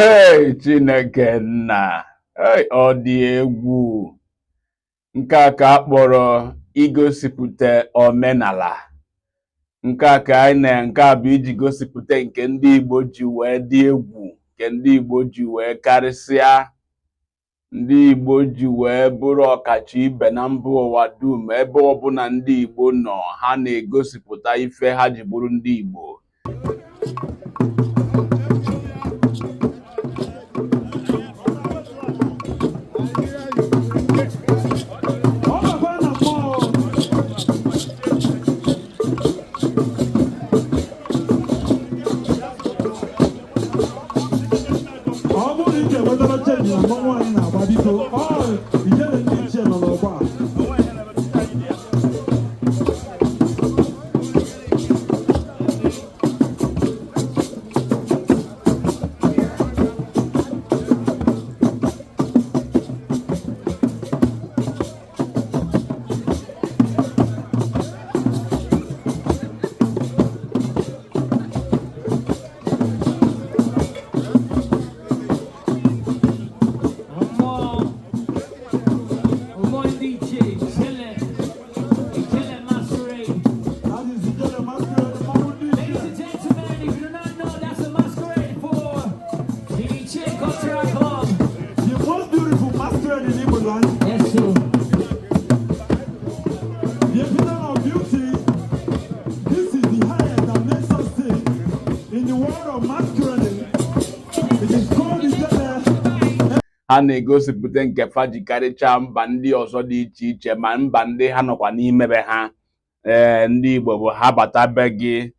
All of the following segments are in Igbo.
Hey Chineke nna, hey ọ dị egwu. Nke a ka a kpọrọ igosipụta omenala. Nke a ka nke a bụ iji gosipụta nke ndị Igbo ji wee dị egwu, nke ndị Igbo ji wee karịsịa, ndị Igbo ji wee bụrụ ọkacha ibe na mba ụwa dum. Ebe ọbụla ndị Igbo nọ, ha na-egosipụta ife ha ji bụrụ ndị Igbo. Ha na-egosipụta nke fa jikarịcha mba ndị ọzọ dị iche iche, ma mba ndị ha nọkwa n'imebe ha. Ndị Igbo bụ ha bata be gị,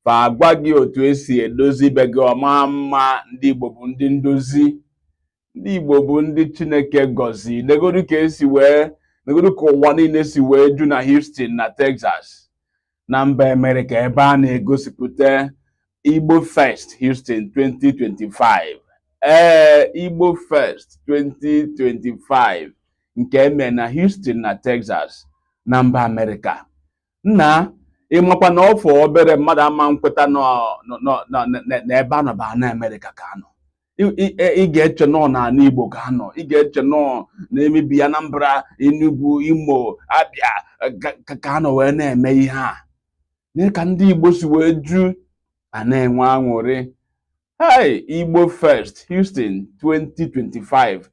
fa gwa gị otu esi edozi be gị ọma mma. Ndị Igbo bụ ndị ndozi, ndị Igbo bụ ndị Chineke gọzi. Negodu ka ụwa niile si wee ju na Houston na Texas na mba Amerịka, ebe a na-egosipụta Igbofest Houston 2025. Igbofest 2025 nke eme na Houston na Texas na mba Amerịka. Nna ịmakwa na ọfọ obere mmadụ ama nkweta n'ebe a nọba na Amerịka ka anọ. Ị ga-eche nọ n'ala Igbo ka anọ, ị ga-eche nọ na-emebi Anambra, Enugu, Imo, Abia ka anọ wee na-eme ihe a. Nye ka ndị Igbo si wee ju a na-enwe aṅụrị. Hey, Igbofest Houston 2025.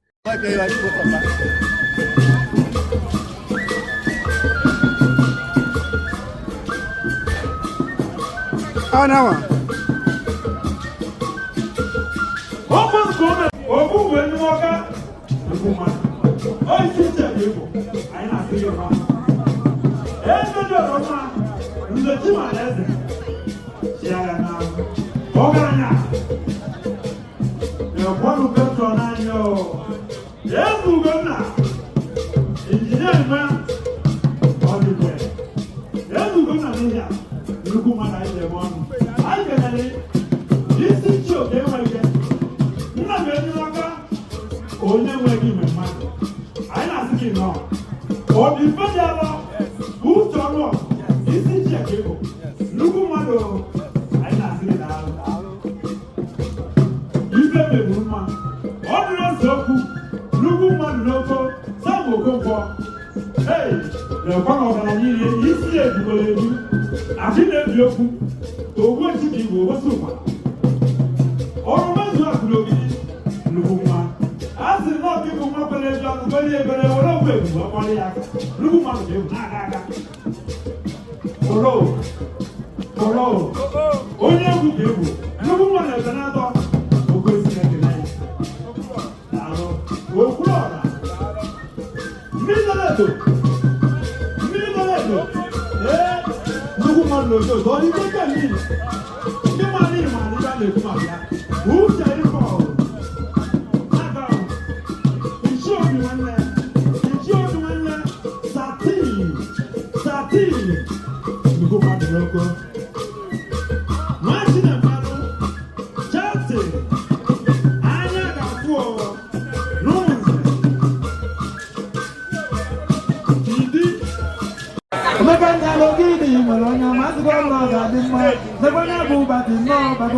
The one I move at the no, but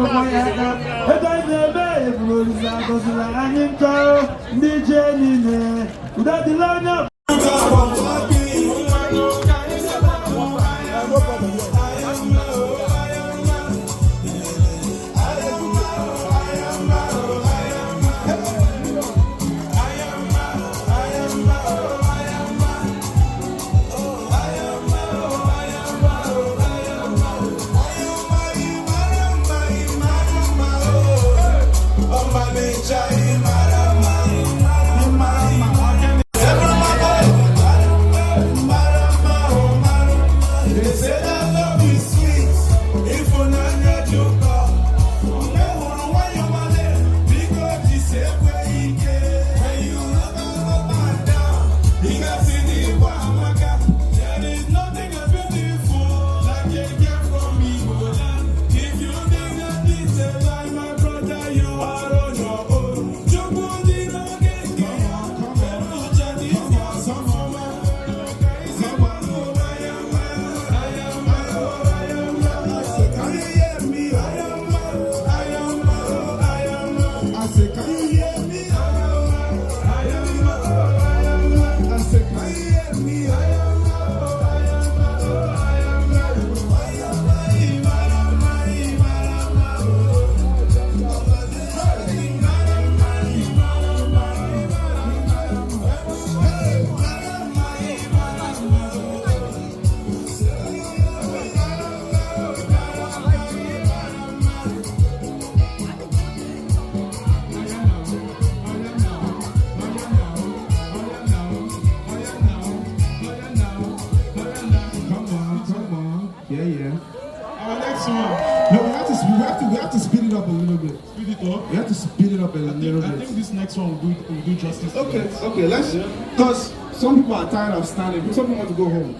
We have to speed it up a little bit. Speed it up? We have to speed it up a little bit. I think this next one will do justice. Okay, let's, because some people are tired of standing, some people want to go home.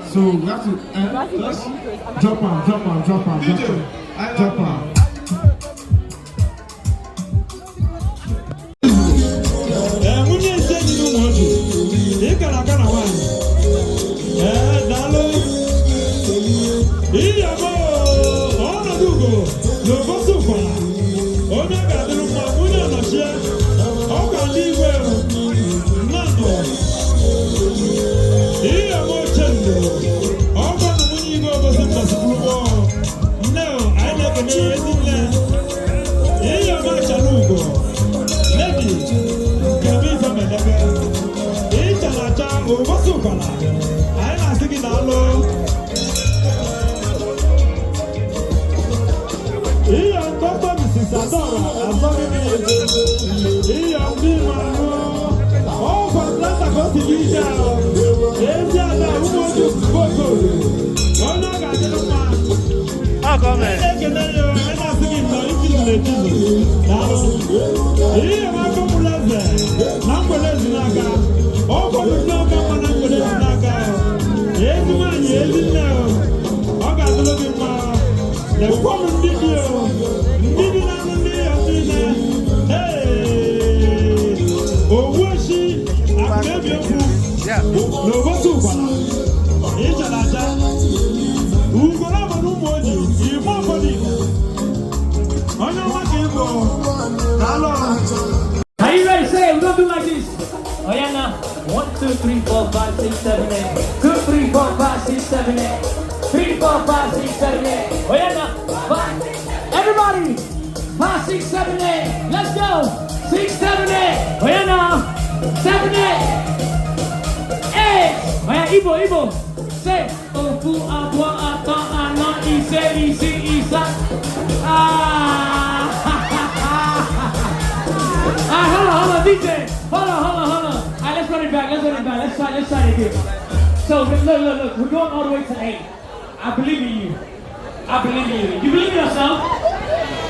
So we have to, let's drop on. Are you ready? Say it. We're gonna do like this. Oh yeah, now. 1, 2, 3, 4, 5, 6, 7, 8. 2, 3, 4, 5, 6, 7, 8. 3, 4, 5, 6, 7, 8. Oh yeah, now. 5. Everybody. 5, 6, 7, 8. Let's go. 6, 7, 8. Oh yeah, now. 7, 8. 8. Oh yeah, Igbo. Say. Ofu, abwa, ato, ano, ise, isa. Hold on, DJ. Hold on. Alright, let's run it back. Let's try it again. So, look. We're going all the way to 8. I believe in you. You believe in yourself?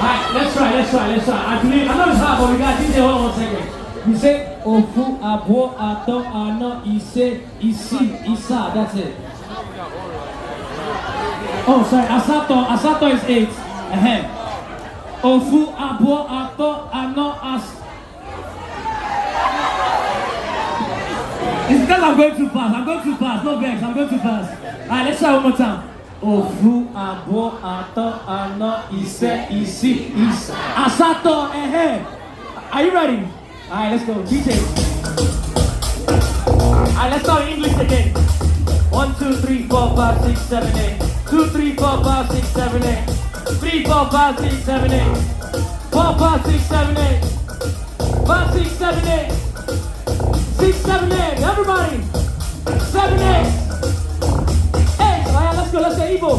Alright, let's try. I know it's hard, but we got DJ. Hold on 1 second. You say, Ofu, Abo, Ato, Ano, Ise, Isi, Isa. That's it. Oh, sorry. Asato is 8. Ofu, Abo, Ato, Ano, As. It's because I'm going too fast. No vex, I'm going too fast. Alright, let's try one more time. Ofu, abo, ato, ano, ise, isi, is, asato, Are you ready? Alright, let's go. DJ. Alright, let's start in English again. 1, 2, 3, 4, 5, 6, 7, 8. 2, 3, 4, 5, 6, 7, 8. 3, 4, 5, 6, 7, 8. 4, 5, 6, 7, 8. 5, 6, 7, 8. 6, 7, 8. Everybody. 7, 8. 8. Alright, let's go. Let's say Igbo.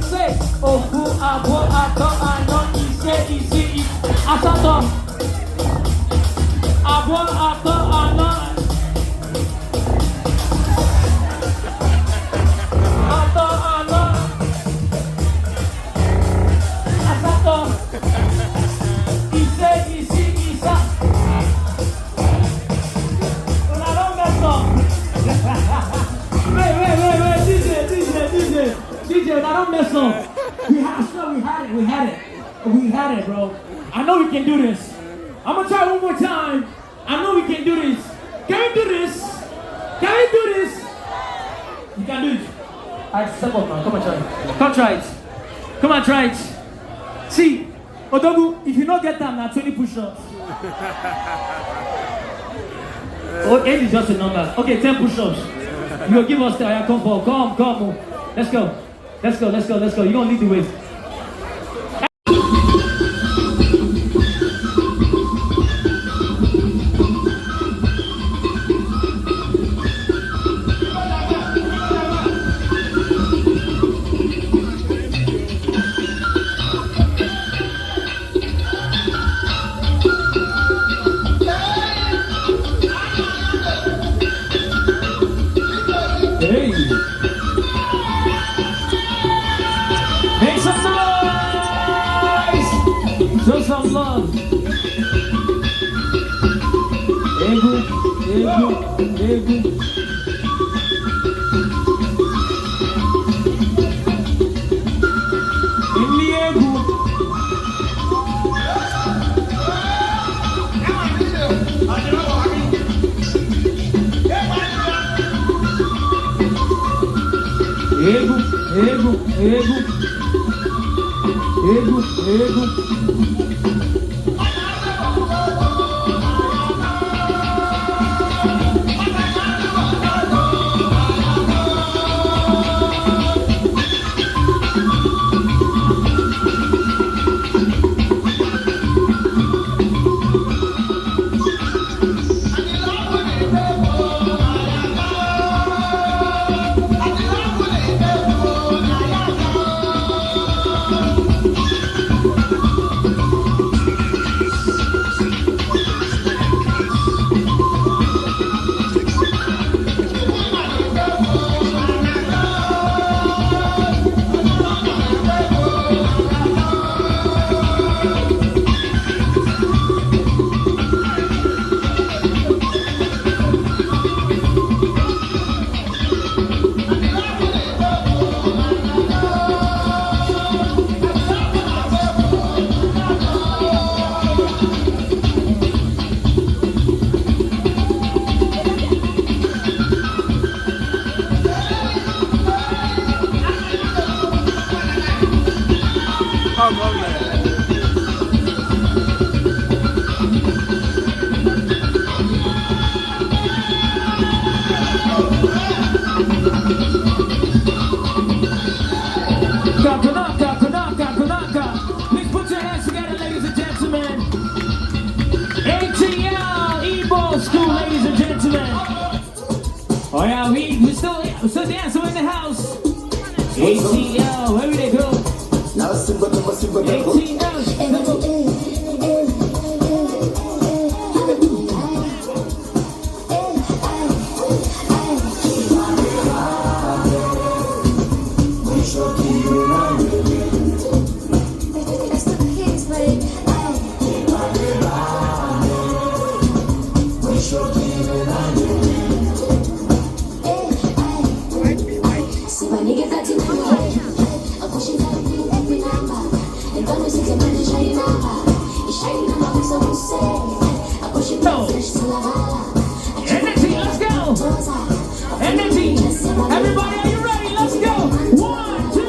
Say, Ofu, abo, ato, ano, ise, isi, is, asato. Abo, ato, ano. Ato, ano. Asato. Ise, isi, isa. Well, I don't mess up. Wait, DJ, I don't mess up. We had it, bro. I know we can do this. I'm gonna try one more time. I know we can do this. Can we do this? Can we do this? You can do it. Alright, step up, man. Come on, try it. Come try it. Come on, try it. See, Odogu, if you don't get them, now 20 push-ups. Oh, 8 is just a number. Okay, 10 push-ups. You will give us the come for. Come. Let's go. You're gonna lead the way. Hey! Make some noise! Show some love! Egu. Inni egu. Egu. Please put your hands together, ladies and gentlemen. ATL Igbo School, ladies and gentlemen. Oh yeah, we're still dancing in the house. ATL, where they go? ATL. Energy, let's go! Energy! Everybody, are you ready? Let's go! 1, 2,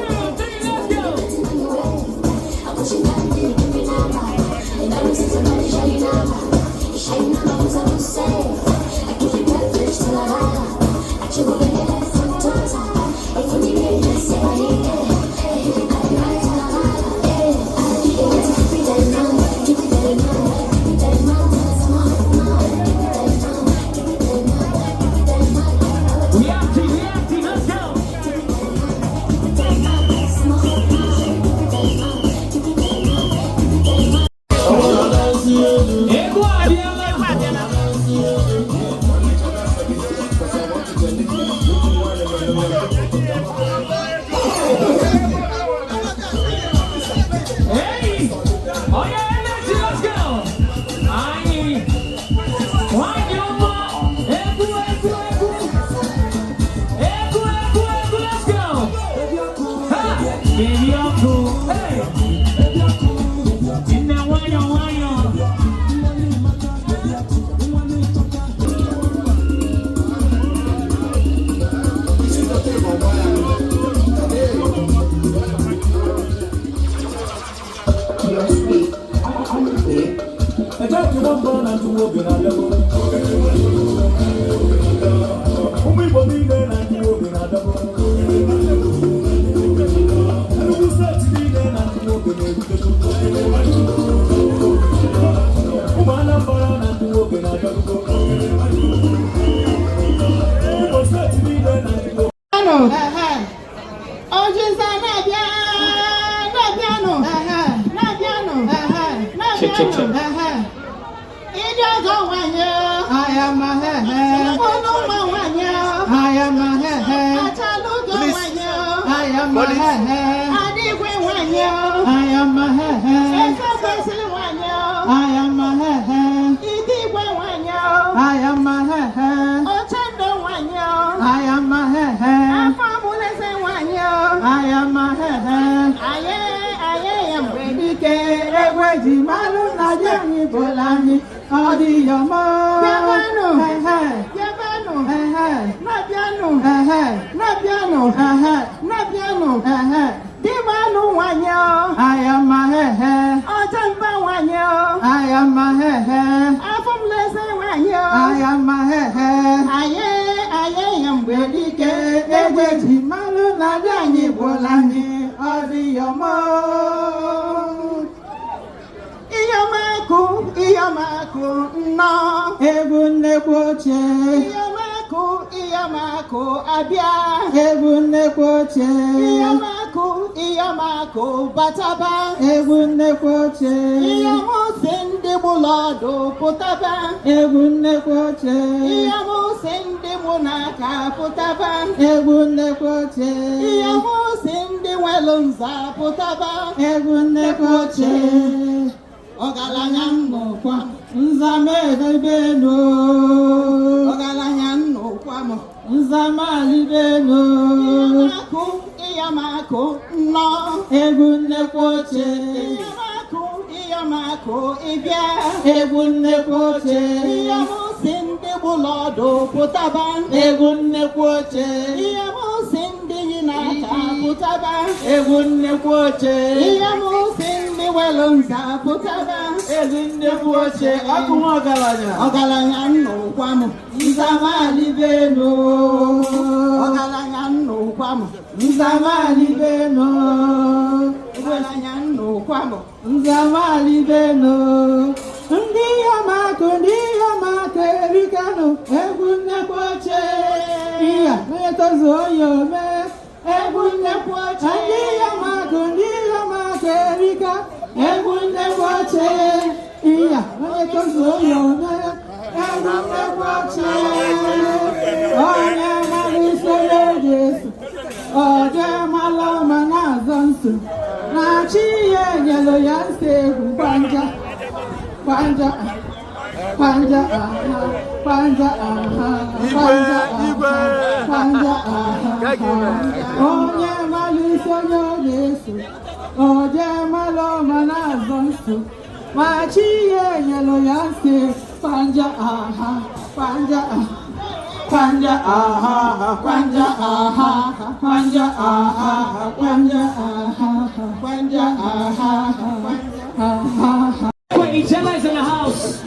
guys in the house.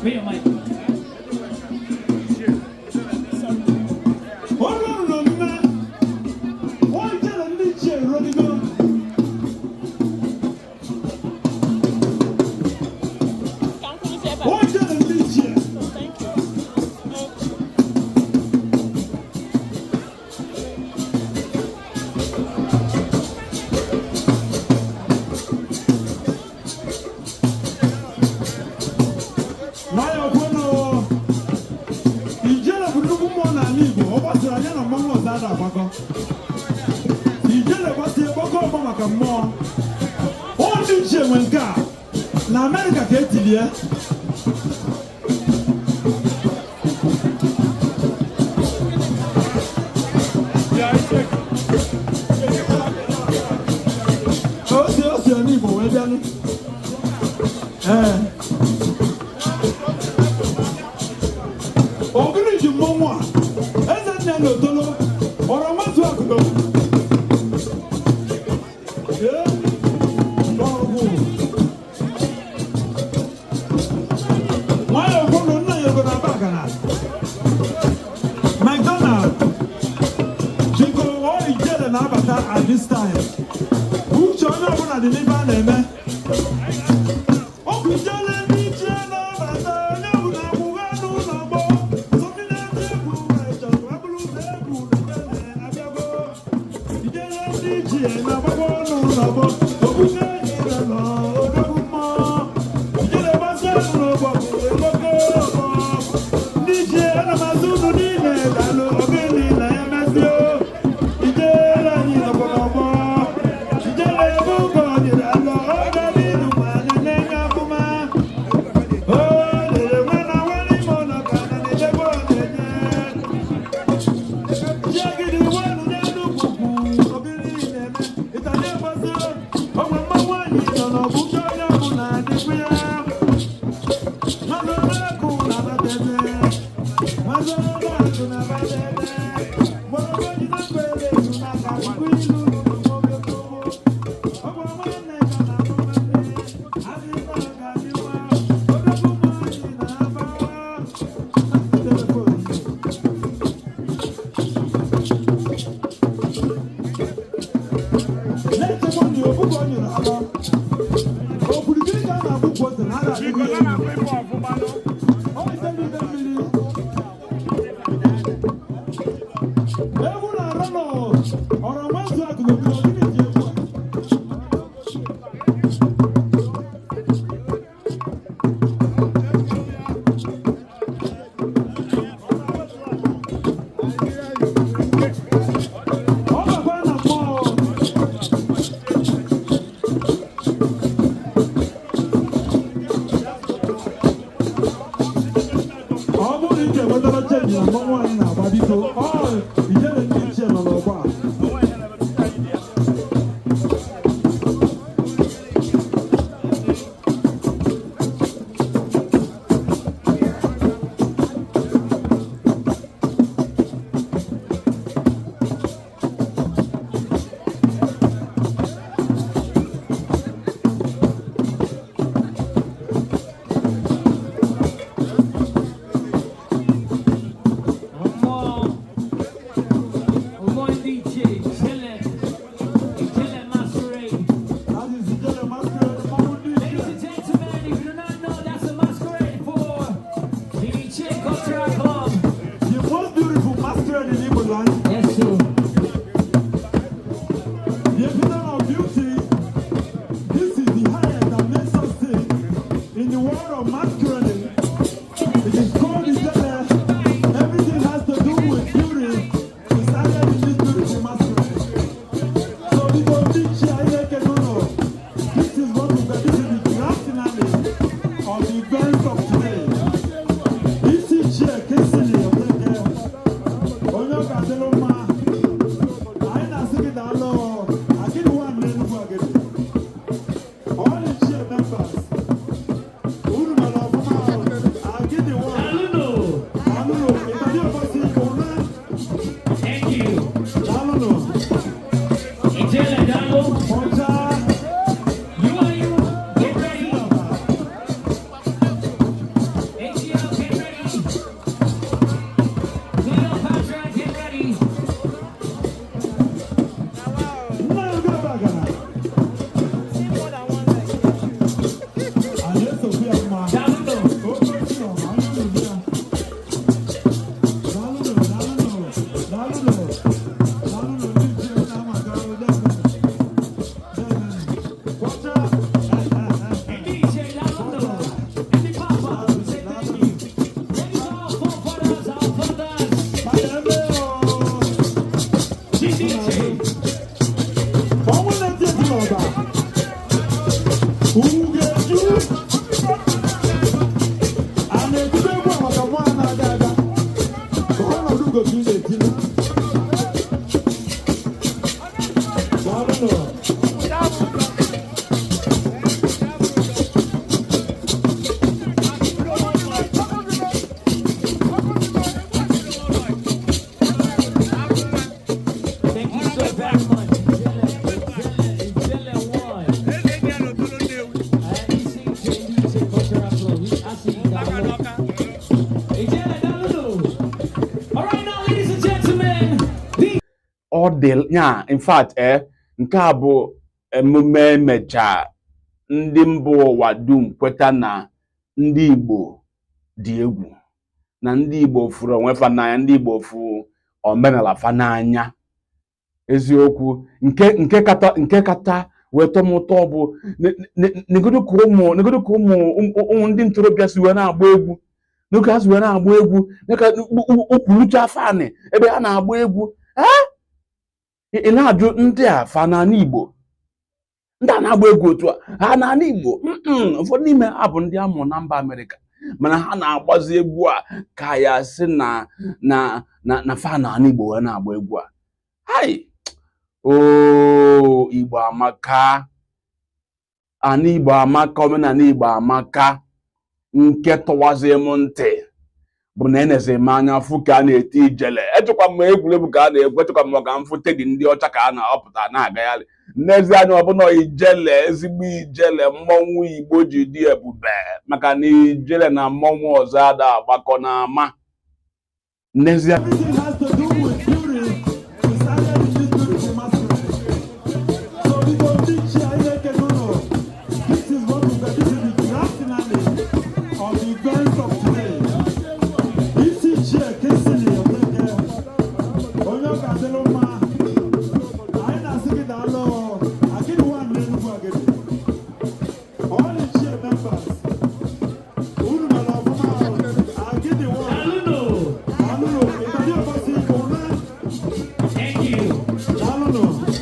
Wait a mic. Na America ka etilie osi oni Igbo wee bịanụ ogiri ji mmọnwụ a eze nne na otolo ọrọ nwatu akụdo at this time. Who shall not want to deliver them? Oh, we tell them each other, no, Thank you so very much. Ijele one. Ijele cultural flow. Ijele Dalulu. All right, now, ladies and gentlemen. All the yeah, in fact, nke a bụ emume mecha ndị mba ụwa dum kweta na ndị Igbo dị egwu, na ndị Igbo furu onwe fa n'anya, ndị Igbo furu omenala fa n'anya. Eziokwu nke kata wee tọọ m ụtọ bụ negodo ka ụmụ ndị ntorobịa si wee na-agba egwu, n'oge ha si wee na-agba egwu dịka ukwulucha afani ebe ha na-agba egwu. Ị na-ajụ ndị a fa n'ala Igbo, ndị a na-agba egwu otu a ha n'ala Igbo? Ụfọdụ n'ime ha bụ ndị amụrụ na mba Amerịka, mana ha na-agbazi egwu a ka ya sị na fa n'ala Igbo wee na-agba egwu a. Hai, Igbo amaka, ana Igbo amaka, omenala Igbo amaka. Nke tọwazie m ntị bụ na eneze m anya fụ ka a na-eti ijele. Echekwa m egwuregwu ka a na-egwu, echekwa m ka m fụte gị ndị ọcha ka a na-apụta na-agagharị. N'ezie anya ọbụna ijele, ezigbo ijele, mmọnwụ Igbo ji dị ebube, maka na ijele na mmọnwụ ọzọ ada agbakọ n'ama. N'ezie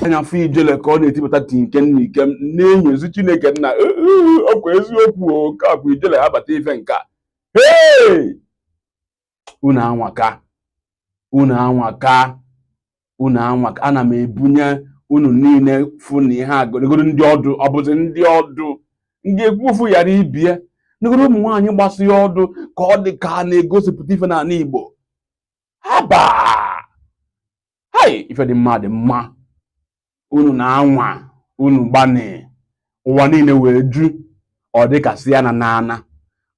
anyafọ ijele ka ọ na-etipụta tinke n'ikem na-enyozi Chineke nna ọkwa eziokwu ka bụ ijele ha bata ife nka. Hey, unu anwaka, ana m ebunye unu niile fụ na ihe agụrụ ndị ọdụ, ọ bụzi ndị ọdụ ndị egwufu yara ibie negoro ụmụ nwaanyị gbasị ọdụ ka ọ dị ka a na-egosipụta ife n'ala Igbo. Haba, hai, ife dị mma dị mma. Unu na-anwa, unu gbani, ụwa niile wee ju, ọ dịkasị ya na n'ana.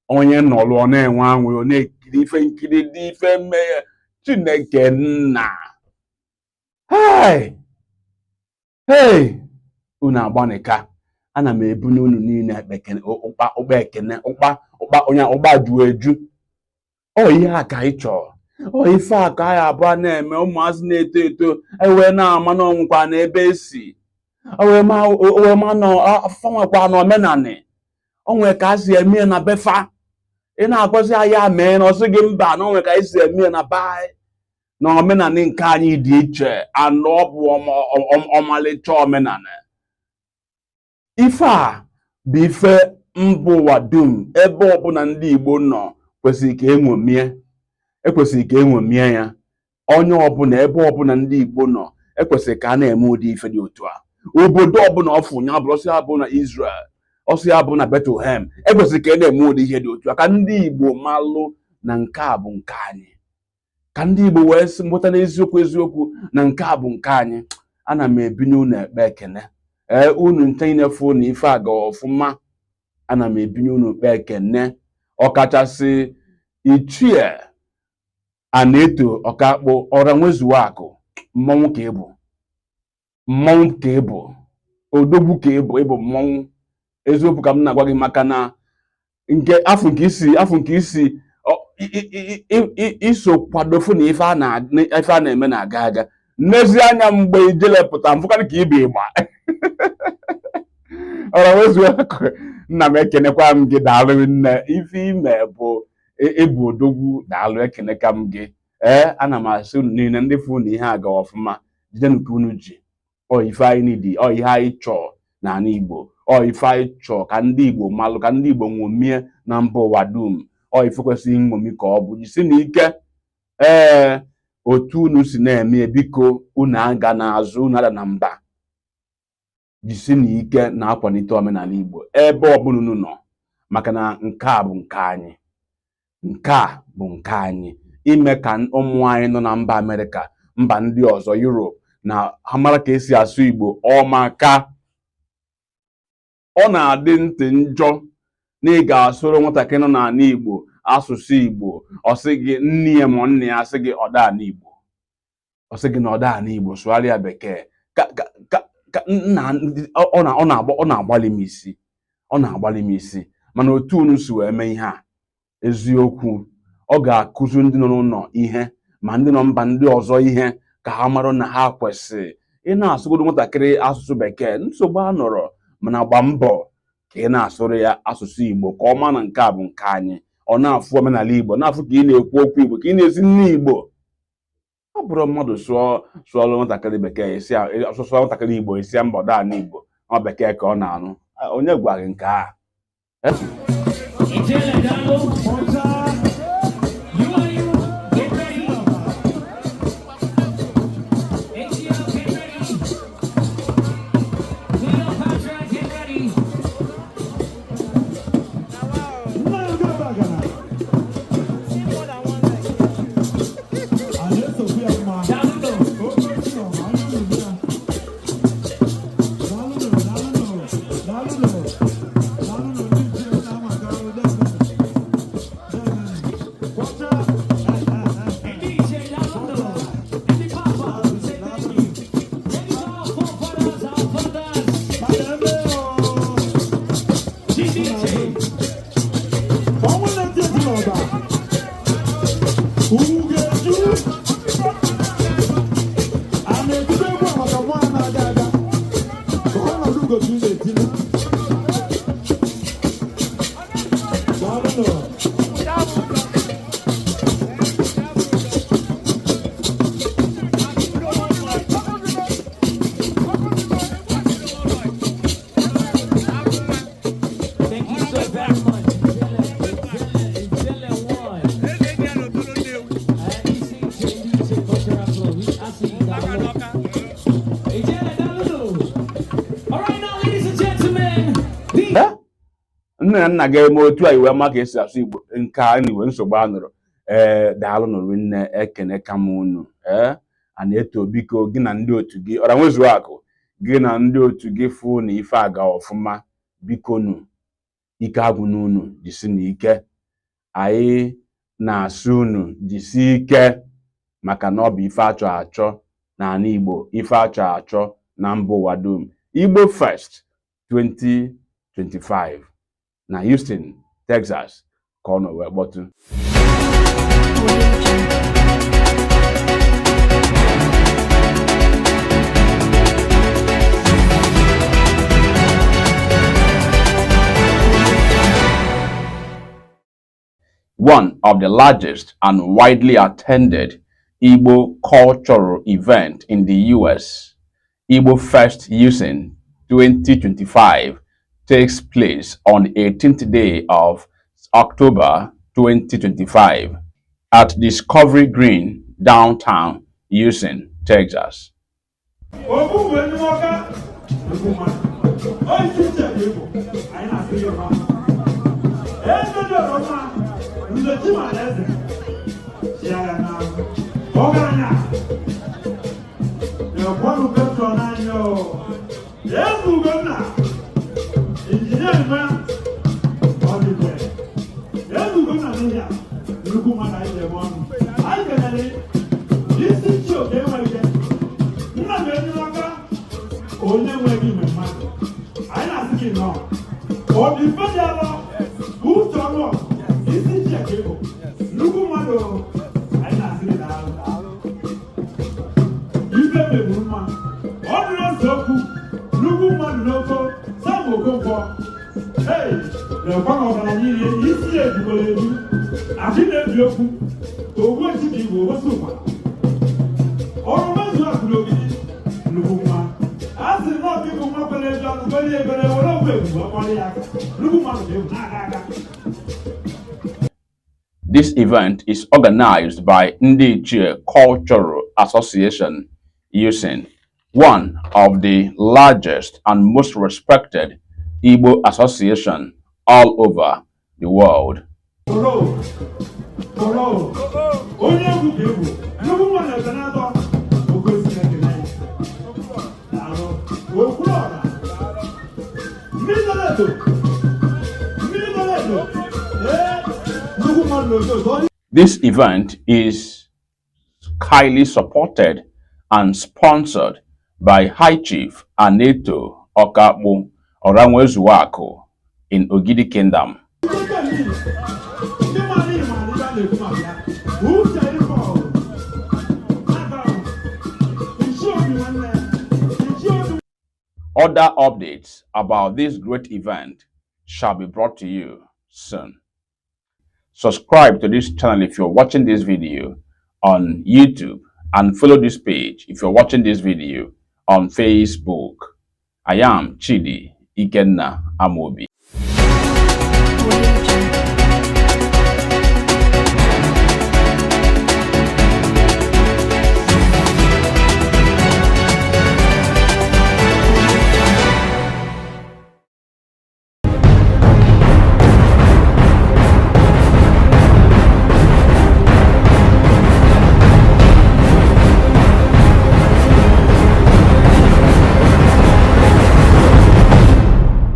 Onye nọlụ ọ na-enwe anwụ, ọ na-ekiri ife nkiri dị ife mmeghe Chineke nna. Hey, unu agbanika, ana m ebunye unu niile ụkpa ekene, ụkpa ju eju. Ọ ihe a ka anyị chọrọ. Ife a ka anyị abụọ na-eme, ụmụazị na-eto eto ewee na-ama n'ọnwụkwa na ebe esi owee ma afọ nwekwa na omenani onwe ka a si eme na befa. Ị na-akpọzi ya mee na ọsị gị mba na onwe ka anyị si eme na bai na omenani nke anyị dị iche, anọ ọ bụ ọmalịcha omenani. Ife a bụ ife mba ụwa dum, ebe ọbụla ndị Igbo nọ kwesịrị ka enwomie ya. Onye ọbụla, ebe ọbụla ndị Igbo nọ, ekwesịrị ka a na-eme ụdị ife dị otu a. Obodo ọbụla ọfụ ya bụrụ, ọsị ya bụ na Israel, ọsị ya bụ na Bethlehem, ekwesịrị ka a na-eme ụdị ihe dị otu a, ka ndị Igbo malụ na nke a bụ nke anyị, ka ndị Igbo wee mụta n'eziokwu na nke a bụ nke anyị. Ana m ebinye unu ekpe ekene. Unu nte inefu na ife aga ọfụma. Ana m ebinye unu ekpe ekene, ọkachasị Ichie Ana-eto Ọkakpụ Ọra Nwezuwa Akụ. Mmọnwụ ka ịbụ, odogwu ka ịbụ mmọnwụ. Eziokwu ka m na-agwa gị, maka na nke afọ nke isi iso kwadofu na ife a na-eme na-aga aga. N'ezi anya mgbe ijele pụta mfụkarị ka ibe ịgba. Ọra Nwezuwa Akụ, nna m ekenekwa m gị, daalụ nne. Ife ime bụ ịbụ odogwu, daalụ, ekene ka m gị. Ana m asị unu niile ndị fụ na ihe aga ọfụma, jide nke unu ji. Ife anyị dị, ihe anyị chọọ n'ala Igbo, ife anyị chọọ ka ndị Igbo malụ, ka ndị Igbo nwomie na mba ụwa dum. Ife kwesịrị nṅomi ka ọ bụ jisi n'ike. Otu unu si na-eme, biko unu aga n'azụ, unu ada na mba. jisi na ike na-akwalite omenala Igbo ebe ọbụla unu nọ, maka na nke a bụ nke anyị. Nke a bụ nke anyị, ime ka ụmụ anyị nọ na mba Amerịka, mba ndị ọzọ, Europe, na ha mara ka esi asụ Igbo. Ọmaka ọ na-adị ntị njọ na ị ga-asụrụ nwatakịrị nọ n'ala Igbo asụsụ Igbo, ọ sị gị nne ya ma nne ya asị gị ọdana Igbo, ọ sị gị na ọdana Igbo, sụgharịa bekee. Ọ na-agbalị m isi, ọ na-agbalị m isi, mana otu unu si wee mee ihe a, eziokwu ọ ga-akụzi ndị nọ n'ụlọ ihe ma ndị nọ mba ndị ọzọ ihe, ka ha mara na ha kwesịrị ị na-asụgodo nwatakịrị asụsụ bekee. Nsogbu a nọrọ, mana gba mbọ ka ị na-asụrụ ya asụsụ Igbo ka ọ ma na nke a bụ nke anyị. Ọ na-afụ omenala Igbo, na-afụ ka ị na-ekwu okwu Igbo, ka ị na-esi nne Igbo. Ọ bụrụ mmadụ sụọlụ nwatakịrị bekee, sụọ nwatakịrị Igbo esi mba ọdana Igbo, ọ bekee ka ọ na-anụ. Onye gwa gị nke a? Nne na nna ga-eme otu a iwe ma ka esi asụ Igbo nke a niwe nsogbu a nụrụ. Daalụ nụrụ nne, ekene ka m unu. A na-eto biko gị na ndị otu gị ọra nwezuo akụ, gị na ndị otu gị fụ na ife aga ọfụma, biko nu ike agwụ n'unu, jisi na ike. Anyị na-asụ unu jisi ike, maka na ọ bụ ife achọ achọ n'ala Igbo, ife achọ achọ na mba ụwa dum. Igbofest 2025 na Houston, Texas ka ọ nọ wee kpọtụ. One of the largest and widely attended Igbo cultural event in the US, Igbofest Houston 2025 takes place on the 18th day of October 2025 at Discovery Green, downtown Houston, Texas. This event is organized by Ndi Cultural Association, Houston, one of the largest and most respected Igbo association all over the world. This event is highly supported and sponsored by High Chief Aneto Okakpo Oranwezuako in Ogidi Kingdom. Other updates about this great event shall be brought to you soon. Subscribe to this channel if you're watching this video on YouTube, and follow this page if you're watching this video on Facebook. I am Chidi Ikenna Amobi.